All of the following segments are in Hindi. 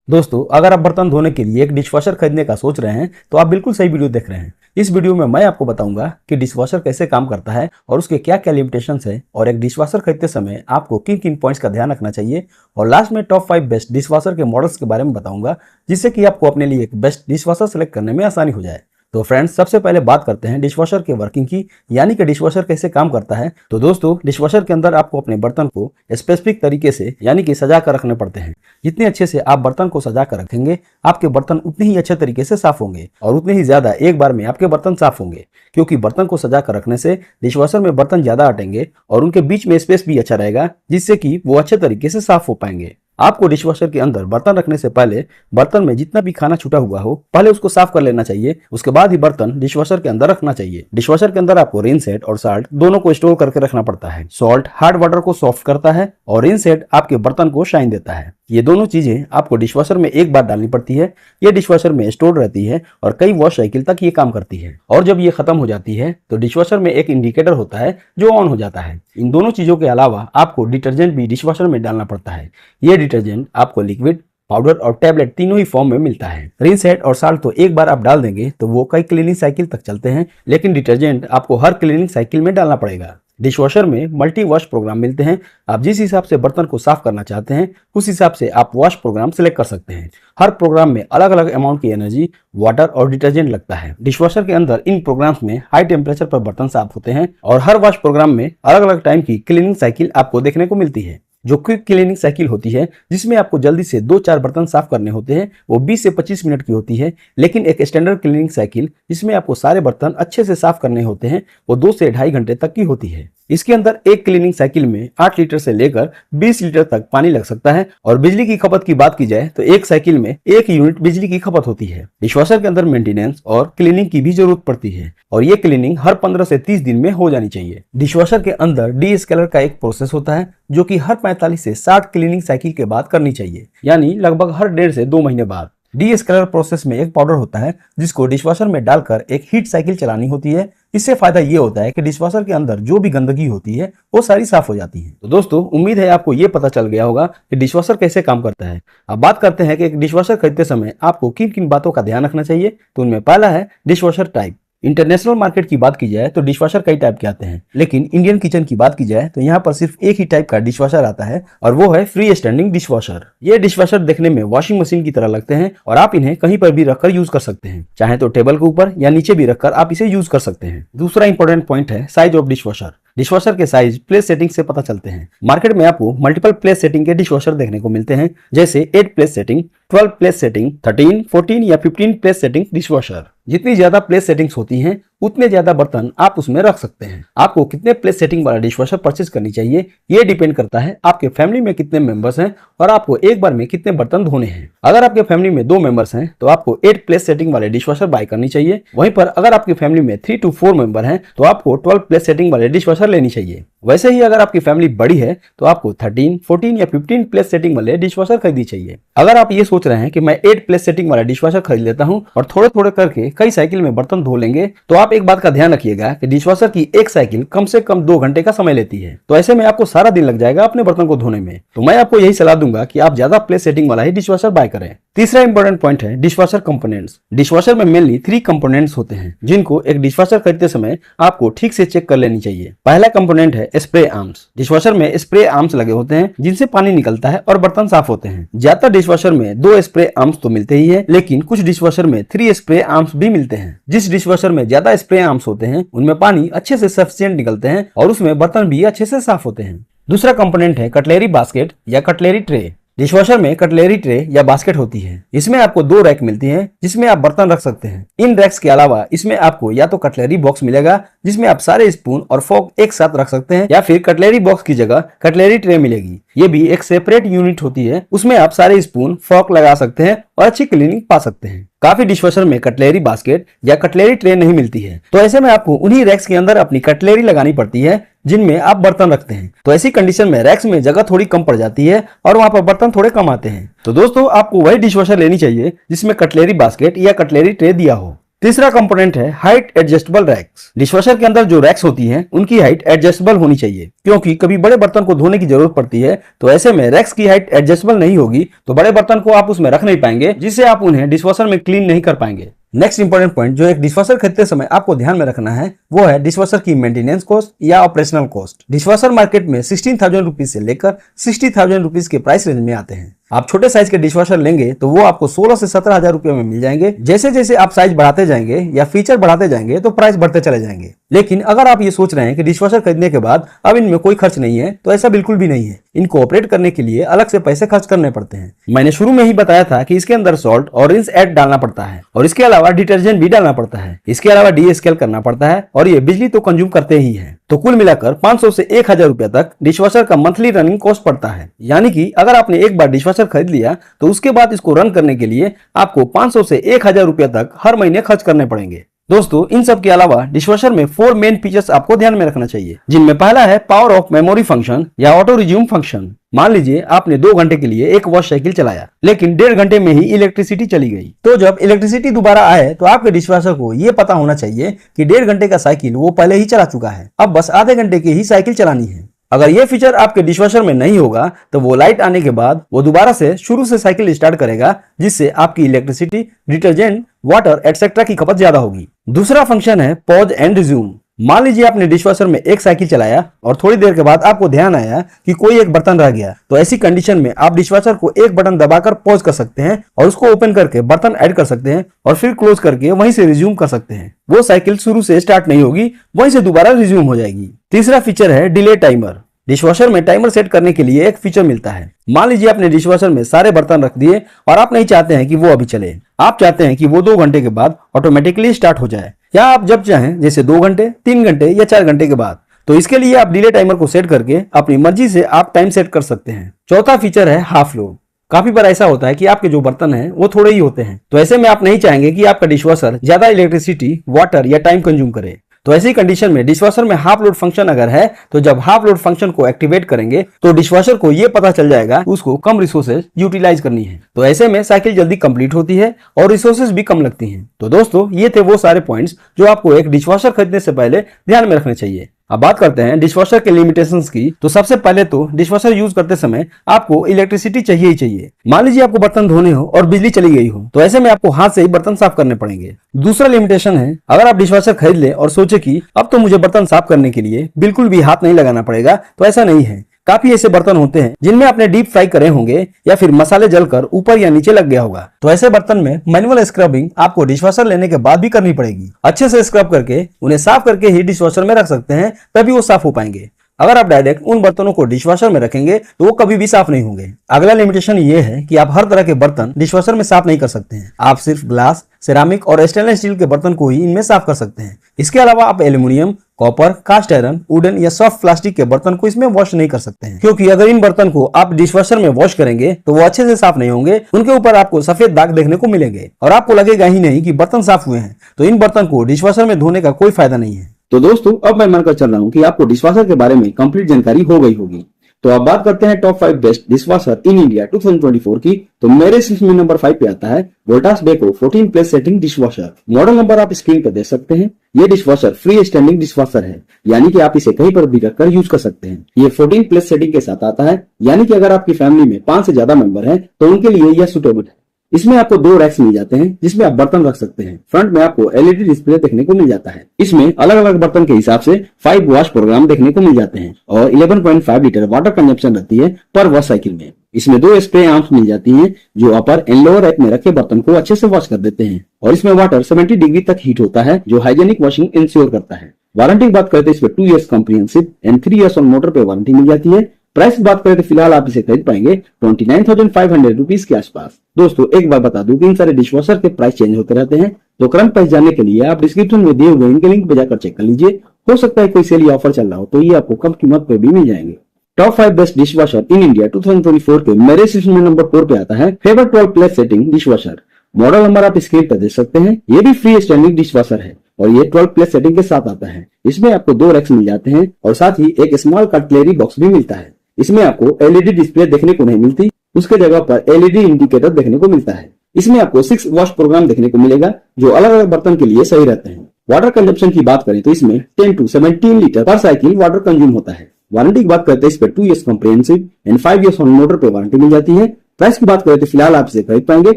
दोस्तों, अगर आप बर्तन धोने के लिए एक डिशवॉशर खरीदने का सोच रहे हैं तो आप बिल्कुल सही वीडियो देख रहे हैं। इस वीडियो में मैं आपको बताऊंगा कि डिशवॉशर कैसे काम करता है और उसके क्या क्या लिमिटेशंस है और एक डिशवॉशर खरीदते समय आपको किन किन पॉइंट्स का ध्यान रखना चाहिए, और लास्ट में टॉप 5 बेस्ट डिशवॉशर के मॉडल्स के बारे में बताऊंगा, जिससे कि आपको अपने लिए एक बेस्ट डिशवॉशर सेलेक्ट करने में आसानी हो जाए। तो फ्रेंड्स, सबसे पहले बात करते हैं डिशवॉशर के वर्किंग की, यानी कि डिशवॉशर कैसे काम करता है। तो दोस्तों, डिशवॉशर के अंदर आपको अपने बर्तन को स्पेसिफिक तरीके से यानी कि सजा कर रखने पड़ते हैं। जितने अच्छे से आप बर्तन को सजा कर रखेंगे, आपके बर्तन उतने ही अच्छे तरीके से साफ होंगे और उतने ही ज्यादा एक बार में आपके बर्तन साफ होंगे, क्योंकि बर्तन को सजा कर रखने से डिशवॉशर में बर्तन ज्यादा हटेंगे और उनके बीच में स्पेस भी अच्छा रहेगा, जिससे कि वो अच्छे तरीके से साफ हो पाएंगे। आपको डिशवॉशर के अंदर बर्तन रखने से पहले बर्तन में जितना भी खाना छूटा हुआ हो, पहले उसको साफ कर लेना चाहिए। उसके बाद ही बर्तन डिशवॉशर के अंदर रखना चाहिए। डिशवॉशर के अंदर आपको रिन सेट और साल्ट दोनों को स्टोर करके रखना पड़ता है। सॉल्ट हार्ड वाटर को सॉफ्ट करता है और रिन सेट आपके बर्तन को शाइन देता है। ये दोनों चीजें आपको डिशवॉशर में एक बार डालनी पड़ती है। ये डिशवॉशर में स्टोर रहती है और कई वॉश साइकिल तक ये काम करती है। और जब ये खत्म हो जाती है तो डिशवॉशर में एक इंडिकेटर होता है जो ऑन हो जाता है। इन दोनों चीजों के अलावा आपको डिटर्जेंट भी डिशवॉशर में डालना पड़ता है। ये डिटर्जेंट आपको लिक्विड, पाउडर और टैबलेट तीनों ही फॉर्म में मिलता है। रिन सेट और साल्ट तो एक बार आप डाल देंगे तो वो कई क्लीनिंग साइकिल तक चलते हैं, लेकिन डिटर्जेंट आपको हर क्लीनिंग साइकिल में डालना पड़ेगा। डिशवॉशर में मल्टी वॉश प्रोग्राम मिलते हैं। आप जिस हिसाब से बर्तन को साफ करना चाहते हैं उस हिसाब से आप वॉश प्रोग्राम सिलेक्ट कर सकते हैं। हर प्रोग्राम में अलग अलग अमाउंट की एनर्जी, वाटर और डिटर्जेंट लगता है। डिशवॉशर के अंदर इन प्रोग्राम्स में हाई टेम्परेचर पर बर्तन साफ होते हैं और हर वॉश प्रोग्राम में अलग अलग टाइम की क्लीनिंग साइकिल आपको देखने को मिलती है। जो क्विक क्लीनिंग साइकिल होती है, जिसमें आपको जल्दी से 2-4 बर्तन साफ करने होते हैं, वो 20 से 25 मिनट की होती है। लेकिन एक स्टैंडर्ड क्लीनिंग साइकिल, जिसमें आपको सारे बर्तन अच्छे से साफ करने होते हैं, वो 2 से 2.5 घंटे तक की होती है। इसके अंदर एक क्लीनिंग साइकिल में 8 लीटर से लेकर 20 लीटर तक पानी लग सकता है। और बिजली की खपत की बात की जाए तो एक साइकिल में 1 यूनिट बिजली की खपत होती है। डिशवॉशर के अंदर मेंटेनेंस और क्लीनिंग की भी जरूरत पड़ती है और ये क्लीनिंग हर 15 से 30 दिन में हो जानी चाहिए। डिशवॉशर के अंदर डी-स्केलर का एक प्रोसेस होता है जो कि हर 45 से 60 क्लीनिंग साइकिल के बाद करनी चाहिए, यानी लगभग हर 1.5 से 2 महीने बाद। डी-स्केलर प्रोसेस में एक पाउडर होता है जिसको डिशवॉशर में डालकर एक हीट साइकिल चलानी होती है। इससे फायदा ये होता है कि डिशवॉशर के अंदर जो भी गंदगी होती है वो सारी साफ हो जाती है। तो दोस्तों, उम्मीद है आपको ये पता चल गया होगा कि डिशवॉशर कैसे काम करता है। अब बात करते हैं कि एक डिशवॉशर खरीदते समय आपको किन किन बातों का ध्यान रखना चाहिए। तो उनमें पहला है डिशवॉशर टाइप। इंटरनेशनल मार्केट की बात की जाए तो डिशवॉशर कई टाइप के आते हैं, लेकिन इंडियन किचन की बात की जाए तो यहाँ पर सिर्फ एक ही टाइप का डिशवॉशर आता है और वो है फ्री स्टैंडिंग डिशवॉशर। ये डिशवॉशर देखने में वॉशिंग मशीन की तरह लगते हैं और आप इन्हें कहीं पर भी रखकर यूज कर सकते हैं। चाहे तो टेबल के ऊपर या नीचे भी रखकर आप इसे यूज कर सकते हैं। दूसरा इंपॉर्टेंट पॉइंट है साइज ऑफ डिशवॉशर। डिशवॉशर के साइज प्लेस सेटिंग से पता चलते हैं। मार्केट में आपको मल्टीपल प्लेस सेटिंग के डिशवॉशर देखने को मिलते हैं, जैसे 8 प्लेस सेटिंग, 12 प्लेस सेटिंग, 13, 14 या 15 प्लेस सेटिंग डिशवॉशर। जितनी ज्यादा प्लेस सेटिंग्स होती हैं उतने ज्यादा बर्तन आप उसमें रख सकते हैं। आपको कितने प्लेस सेटिंग वाला डिशवॉशर परचेज करनी चाहिए ये डिपेंड करता है आपके फैमिली में कितने मेंबर्स हैं और आपको एक बार में कितने बर्तन धोने हैं। अगर आपके फैमिली में 2 मेंबर्स हैं तो आपको 8 प्लेस सेटिंग वाले डिशवॉशर बाय करनी चाहिए। वहीं पर अगर आपकी फैमिली में 3 to 4 मेंबर हैं तो आपको 12 प्लेस सेटिंग वाले डिशवॉशर लेनी चाहिए। वैसे ही अगर आपकी फैमिली बड़ी है तो आपको 13, 14 या 15 प्लेस सेटिंग वाले डिशवॉशर खरीदनी चाहिए। अगर आप ये सोच रहे हैं कि मैं 8 प्लेस सेटिंग वाला डिशवॉशर खरीद लेता हूं और थोड़े थोड़े करके कई साइकिल में बर्तन धो लेंगे, तो आप एक बात का ध्यान रखिएगा कि डिशवॉशर की एक साइकिल कम से कम 2 घंटे का समय लेती है। तो ऐसे में आपको सारा दिन लग जाएगा अपने बर्तन को धोने में। तो मैं आपको यही सलाह दूंगा कि आप ज्यादा प्लेस सेटिंग वाला ही डिशवॉशर बाय करें। तीसरा इंपॉर्टेंट पॉइंट है डिशवॉशर कंपोनेंट्स। डिशवॉशर में मेनली 3 कंपोनेंट्स होते हैं जिनको एक डिशवॉशर खरीदते समय आपको ठीक से चेक कर लेनी चाहिए। पहला कंपोनेंट है स्प्रे आर्म्स। डिशवॉशर में स्प्रे आर्म्स लगे होते हैं जिनसे पानी निकलता है और बर्तन साफ होते हैं। ज्यादातर डिशवॉशर में 2 स्प्रे आर्म्स तो मिलते ही है, लेकिन कुछ डिशवॉशर में 3 स्प्रे आर्म्स भी मिलते हैं। जिस डिशवॉशर में ज्यादा स्प्रे आर्म्स होते हैं उनमें पानी अच्छे से सफिशिएंट निकलते हैं और उसमें बर्तन भी अच्छे से साफ होते हैं। दूसरा कंपोनेंट है कटलेरी बास्केट या कटलेरी ट्रे। डिशवॉशर में कटलेरी ट्रे या बास्केट होती है। इसमें आपको 2 रैक मिलती हैं जिसमें आप बर्तन रख सकते हैं। इन रैक्स के अलावा इसमें आपको या तो कटलेरी बॉक्स मिलेगा जिसमें आप सारे स्पून और फोर्क एक साथ रख सकते हैं, या फिर कटलेरी बॉक्स की जगह कटलेरी ट्रे मिलेगी। ये भी एक सेपरेट यूनिट होती है, उसमें आप सारे स्पून फोर्क लगा सकते हैं और अच्छी क्लीनिंग पा सकते हैं। काफी डिशवॉशर में कटलेरी बास्केट या कटलेरी ट्रे नहीं मिलती है, तो ऐसे में आपको उन्हीं रैक्स के अंदर अपनी कटलेरी लगानी पड़ती है जिनमें आप बर्तन रखते हैं। तो ऐसी कंडीशन में रैक्स में जगह थोड़ी कम पड़ जाती है और वहां पर बर्तन थोड़े कम आते हैं। तो दोस्तों, आपको वही डिशवॉशर लेनी चाहिए जिसमें कटलेरी बास्केट या कटलेरी ट्रे दिया हो। तीसरा कंपोनेंट है हाइट एडजस्टेबल रैक्स। डिशवॉशर के अंदर जो रैक्स होती हैं उनकी हाइट एडजस्टेबल होनी चाहिए, क्योंकि कभी बड़े बर्तन को धोने की जरूरत पड़ती है, तो ऐसे में रैक्स की हाइट एडजस्टेबल नहीं होगी तो बड़े बर्तन को आप उसमें रख नहीं पाएंगे, जिससे आप उन्हें डिशवॉशर में क्लीन नहीं कर पाएंगे। नेक्स्ट इंपॉर्टेंट पॉइंट जो एक डिशवॉशर खरीदते समय आपको ध्यान में रखना है वो है डिशवॉशर की मेंटेनेंस कॉस्ट या ऑपरेशनल कॉस्ट। डिशवॉशर मार्केट में 16,000 रुपीज से लेकर 60,000 रुपीज के प्राइस रेंज में आते हैं। आप छोटे साइज के डिशवॉशर लेंगे तो वो आपको 16 से 17,000 रुपए में मिल जाएंगे। जैसे जैसे आप साइज बढ़ाते जाएंगे या फीचर बढ़ाते जाएंगे तो प्राइस बढ़ते चले जाएंगे। लेकिन अगर आप ये सोच रहे हैं कि डिशवॉशर खरीदने के बाद अब इनमें कोई खर्च नहीं है, तो ऐसा बिल्कुल भी नहीं है। इनको ऑपरेट करने के लिए अलग से पैसे खर्च करने पड़ते हैं। मैंने शुरू में ही बताया था कि इसके अंदर सॉल्ट और रिंस ऐड डालना पड़ता है और इसके अलावा डिटर्जेंट भी डालना पड़ता है। इसके अलावा डीएसकेल करना पड़ता है और ये बिजली तो कंज्यूम करते ही है। तो कुल मिलाकर 500 से 1,000 रुपए तक डिशवॉशर का मंथली रनिंग कॉस्ट पड़ता है। यानी कि अगर आपने एक बार डिशवॉशर खरीद लिया तो उसके बाद इसको रन करने के लिए आपको 500 से 1,000 रुपए तक हर महीने खर्च करने पड़ेंगे। दोस्तों, इन सब के अलावा डिशवॉशर में 4 मेन फीचर्स आपको ध्यान में रखना चाहिए, जिनमें पहला है पावर ऑफ मेमोरी फंक्शन या ऑटो रिज्यूम फंक्शन। मान लीजिए आपने 2 घंटे के लिए एक वॉश साइकिल चलाया, लेकिन 1.5 घंटे में ही इलेक्ट्रिसिटी चली गई। तो जब इलेक्ट्रिसिटी दोबारा आए तो आपके डिशवॉशर को ये पता होना चाहिए कि 1.5 घंटे का साइकिल वो पहले ही चला चुका है, अब बस आधे घंटे की ही साइकिल चलानी है। अगर ये फीचर आपके डिशवॉशर में नहीं होगा तो वो लाइट आने के बाद वो दोबारा से शुरू से साइकिल स्टार्ट करेगा, जिससे आपकी इलेक्ट्रिसिटी, डिटर्जेंट, वाटर एटसेट्रा की खपत ज्यादा होगी। दूसरा फंक्शन है पॉज एंड रिज्यूम। मान लीजिए आपने डिशवॉशर में एक साइकिल चलाया और थोड़ी देर के बाद आपको ध्यान आया कि कोई एक बर्तन रह गया, तो ऐसी कंडीशन में आप डिशवॉशर को एक बटन दबाकर पॉज कर सकते हैं और उसको ओपन करके बर्तन ऐड कर सकते हैं और फिर क्लोज करके वहीं से रिज्यूम कर सकते हैं। वो साइकिल शुरू से स्टार्ट नहीं होगी, वहीं से दोबारा रिज्यूम हो जाएगी। तीसरा फीचर है डिले टाइमर। डिशवॉशर में टाइमर सेट करने के लिए एक फीचर मिलता है। मान लीजिए आपने डिशवॉशर में सारे बर्तन रख दिए और आप नहीं चाहते हैं कि वो अभी चले, आप चाहते हैं कि वो 2 घंटे के बाद ऑटोमेटिकली स्टार्ट हो जाए, या आप जब चाहें जैसे 2 घंटे, 3 घंटे या 4 घंटे के बाद। तो इसके लिए आप डिले टाइमर को सेट करके अपनी मर्जी से आप टाइम सेट कर सकते हैं। चौथा फीचर है हाफ लोड। काफी बार ऐसा होता है कि आपके जो बर्तन हैं वो थोड़े ही होते हैं, तो ऐसे में आप नहीं चाहेंगे कि आपका डिशवॉशर ज्यादा इलेक्ट्रिसिटी, वाटर या टाइम कंज्यूम करे। तो ऐसी कंडीशन में डिशवॉशर में हाफ लोड फंक्शन अगर है तो जब हाफ लोड फंक्शन को एक्टिवेट करेंगे तो डिशवॉशर को ये पता चल जाएगा उसको कम रिसोर्सेज यूटिलाइज करनी है। तो ऐसे में साइकिल जल्दी कंप्लीट होती है और रिसोर्सेज भी कम लगती हैं। तो दोस्तों, ये थे वो सारे पॉइंट्स जो आपको एक डिशवॉशर खरीदने से पहले ध्यान में रखने चाहिए। अब बात करते हैं डिशवॉशर के लिमिटेशंस की। तो सबसे पहले तो डिशवॉशर यूज करते समय आपको इलेक्ट्रिसिटी चाहिए ही चाहिए। मान लीजिए आपको बर्तन धोने हो और बिजली चली गई हो, तो ऐसे में आपको हाथ से ही बर्तन साफ करने पड़ेंगे। दूसरा लिमिटेशन है, अगर आप डिशवॉशर खरीद ले और सोचे कि अब तो मुझे बर्तन साफ करने के लिए बिल्कुल भी हाथ नहीं लगाना पड़ेगा, तो ऐसा नहीं है। काफी ऐसे बर्तन होते हैं जिनमें आपने डीप फ्राई करे होंगे या फिर मसाले जलकर ऊपर या नीचे लग गया होगा, तो ऐसे बर्तन में मैनुअल स्क्रबिंग आपको डिशवॉशर लेने के बाद भी करनी पड़ेगी। अच्छे से स्क्रब करके उन्हें साफ करके ही डिशवॉशर में रख सकते हैं, तभी वो साफ हो पाएंगे। अगर आप डायरेक्ट उन बर्तनों को डिशवॉशर में रखेंगे तो वो कभी भी साफ नहीं होंगे। अगला लिमिटेशन ये है कि आप हर तरह के बर्तन डिशवॉशर में साफ नहीं कर सकते हैं। आप सिर्फ ग्लास, सेरामिक और स्टेनलेस स्टील के बर्तन को ही इनमें साफ कर सकते हैं। इसके अलावा आप aluminium, copper, cast iron, wooden या सॉफ्ट प्लास्टिक के बर्तन को इसमें वॉश नहीं कर सकते हैं, क्योंकि अगर इन बर्तन को आप डिशवॉशर में वॉश करेंगे तो वो अच्छे से साफ नहीं होंगे। उनके ऊपर आपको सफेद दाग देखने को मिलेंगे और आपको लगेगा ही नहीं कि बर्तन साफ हुए हैं। तो इन बर्तन को डिशवॉशर में धोने का कोई फायदा नहीं है। तो दोस्तों, अब मैं मानकर चल रहा हूँ कि आपको डिशवॉशर के बारे में कंप्लीट जानकारी हो गई होगी। तो अब बात करते हैं top 5 best dishwasher in India 2024 की। तो मेरे लिस्ट में नंबर 5 पे आता है Voltas Beko 14 place setting dishwasher. Model number आप स्क्रीन पर देख सकते हैं। ये डिशवॉशर फ्री स्टैंडिंग डिशवॉशर है, यानी कि आप इसे कहीं पर भी रखकर यूज कर सकते हैं। ये 14 प्लेस सेटिंग के साथ आता है, यानी कि अगर आपकी फैमिली में 5 से ज्यादा मेंबर हैं तो उनके लिए यह सुटेबल है। इसमें आपको 2 रैक्स मिल जाते हैं जिसमें आप बर्तन रख सकते हैं। फ्रंट में आपको एलईडी डिस्प्ले देखने को मिल जाता है। इसमें अलग अलग बर्तन के हिसाब से 5 वॉश प्रोग्राम देखने को मिल जाते हैं और 11.5 लीटर वाटर कंजप्शन रहती है पर वॉश साइकिल में। इसमें 2 स्प्रे आर्म्स मिल जाती हैं जो अपर एंड लोअर रैक में रखे बर्तन को अच्छे से वॉश कर देते हैं और इसमें वाटर 70 डिग्री तक हीट होता है जो हाइजेनिक वॉशिंग इंश्योर करता है। वारंटी की बात करते हैं, इसमें 2 years comprehensive and 3 years on motor पे वारंटी मिल जाती है। प्राइस की बात करें तो फिलहाल आप इसे खरीद पाएंगे 29,500 रुपीज के आसपास। दोस्तों, एक बार बता दूं कि इन सारे डिशवॉशर के प्राइस चेंज होते रहते हैं, तो करंट प्राइस जानने के लिए आप डिस्क्रिप्शन में दिए हुए इनके लिंक पे जाकर चेक कर लीजिए। हो सकता है कोई सेल या ऑफर चल रहा हो तो ये आपको कम कीमत पे भी मिल जाएंगे। Top 5 best dishwasher in India 2024 के मेरे सेक्शन में नंबर 4 पे आता है favour 12 place setting dishwasher. Model number आप स्क्रीन पर देख सकते हैं। ये भी फ्री स्टैंडिंग डिशवॉशर है और ये 12 प्लेस सेटिंग के साथ आता है। इसमें आपको 2 रैक्स मिल जाते हैं और साथ ही एक स्मॉल कटलेरी बॉक्स भी मिलता है। इसमें आपको एलईडी डिस्प्ले देखने को नहीं मिलती, उसके जगह पर एलईडी इंडिकेटर देखने को मिलता है। इसमें आपको 6 वॉश प्रोग्राम देखने को मिलेगा जो अलग अलग बर्तन के लिए सही रहते हैं। वाटर कंजप्शन की बात करें तो इसमें 10 to 17 लीटर पर साइकिल वाटर कंज्यूम होता है। वारंटी की बात करते हैं इस पर 2 years comprehensive and 5 years on motor पे वारंटी मिल जाती है। प्राइस की बात करें तो फिलहाल आप इसे खरीद पाएंगे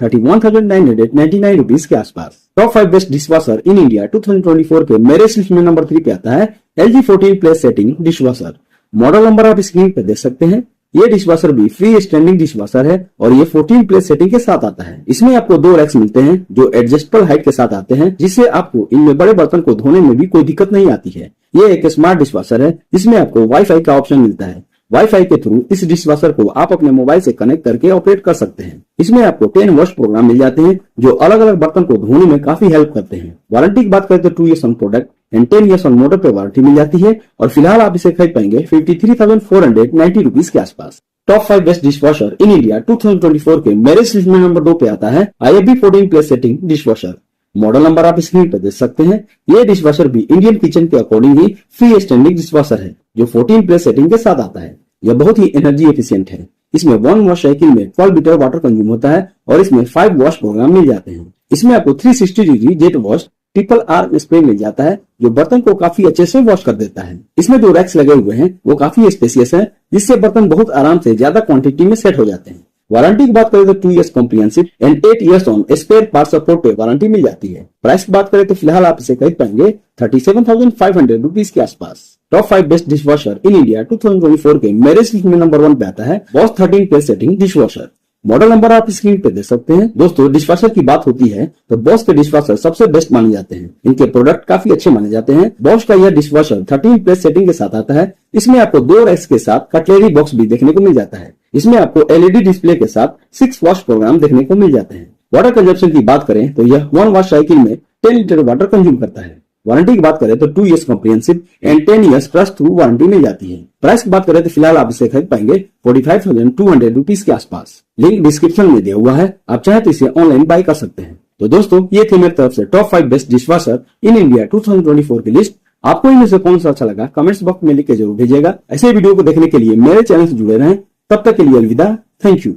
31,999 रुपीज के आसपास। Top 5 best dishwasher in India 2024 के मेरे लिस्ट में नंबर 3 पे आता है LG 14 place setting dishwasher. Model number आप स्क्रीन पर देख सकते हैं। ये डिशवॉशर भी फ्री स्टैंडिंग डिशवॉशर है और ये 14 प्लेस सेटिंग के साथ आता है। इसमें आपको 2 रैक्स मिलते हैं जो एडजस्टेबल हाइट के साथ आते हैं, जिससे आपको इनमें बड़े बर्तन को धोने में भी कोई दिक्कत नहीं आती है। ये एक स्मार्ट डिशवॉशर है जिसमें आपको वाईफाई का ऑप्शन मिलता है। वाईफाई के थ्रू इस डिशवॉशर को आप अपने मोबाइल से कनेक्ट करके ऑपरेट कर सकते हैं। इसमें आपको 10 वॉश प्रोग्राम मिल जाते हैं जो अलग अलग बर्तन को धोने में काफी हेल्प करते हैं। वारंटी की बात करें तो 2 years on product and 10 years on motor पे वारंटी मिल जाती है और फिलहाल आप इसे खरीद पाएंगे 53,490 रुपीज के आसपास। Top 5 best dishwasher in India 2024 के मेरे लिस्ट में नंबर 2 पे आता है IFB 14 place setting dishwasher. Model number आप स्क्रीन पर देख सकते हैं। ये डिशवॉशर भी इंडियन किचन के अकॉर्डिंग ही फ्री स्टैंडिंग डिशवॉशर है जो 14 प्लेस सेटिंग के साथ आता है। यह बहुत ही एनर्जी एफिशिएंट है। इसमें 1 वॉश साइकिल में 12 लीटर वाटर कंज्यूम होता है और इसमें 5 वॉश प्रोग्राम मिल जाते हैं। इसमें आपको 360 degree jet wash RRR spray मिल जाता है जो बर्तन को काफी अच्छे से वॉश कर देता है। इसमें 2 रैक्स लगे हुए हैं वो काफी स्पेसियस है जिससे बर्तन बहुत आराम से ज्यादा क्वांटिटी में सेट हो जाते हैं। वारंटी की बात करें तो 2 years comprehensive and 8 years on spare part support पे वारंटी मिल जाती है। प्राइस की बात करें तो फिलहाल आप इसे खरीद पाएंगे 37,500 रुपीज के आसपास। Top 5 best dishwasher in India 2024 के मेरे लिस्ट में नंबर 1 पे आता है boss 13 place setting dishwasher. Model number आप स्क्रीन पे देख सकते हैं। दोस्तों डिशवॉशर की बात होती है तो बॉस के डिशवॉशर सबसे बेस्ट माने जाते हैं। इनके प्रोडक्ट काफी अच्छे माने जाते हैं। बॉस का यह डिशवॉशर 13 प्लेस सेटिंग के साथ आता है। इसमें आपको 2 रैक्स के साथ कटलेरी बॉक्स भी देखने को मिल जाता है। इसमें आपको LED डिस्प्ले के साथ 6 वॉश प्रोग्राम देखने को मिल जाते हैं। वाटर कंजप्शन की बात करें तो यह 1 वॉश साइकिल में 10 लीटर वाटर कंज्यूम करता है। वारंटी की बात करें तो 2 years comprehensive and 10 years trust through warranty मिल जाती है। प्राइस की बात करें तो फिलहाल आप इसे खरीद पाएंगे 45,200 रुपीज के आसपास। लिंक डिस्क्रिप्शन में दिया हुआ है, आप चाहे तो इसे ऑनलाइन बाय कर सकते हैं। तो दोस्तों ये थी मेरी तरफ से top 5 best dishwasher in India 2024 की लिस्ट। आपको इनमें से कौन सा अच्छा लगा कमेंट्स बॉक्स में लिख के जरूर भेजिएगा। ऐसे वीडियो को देखने के लिए मेरे चैनल से जुड़े रहें। तब तक के लिए अलविदा। Thank you.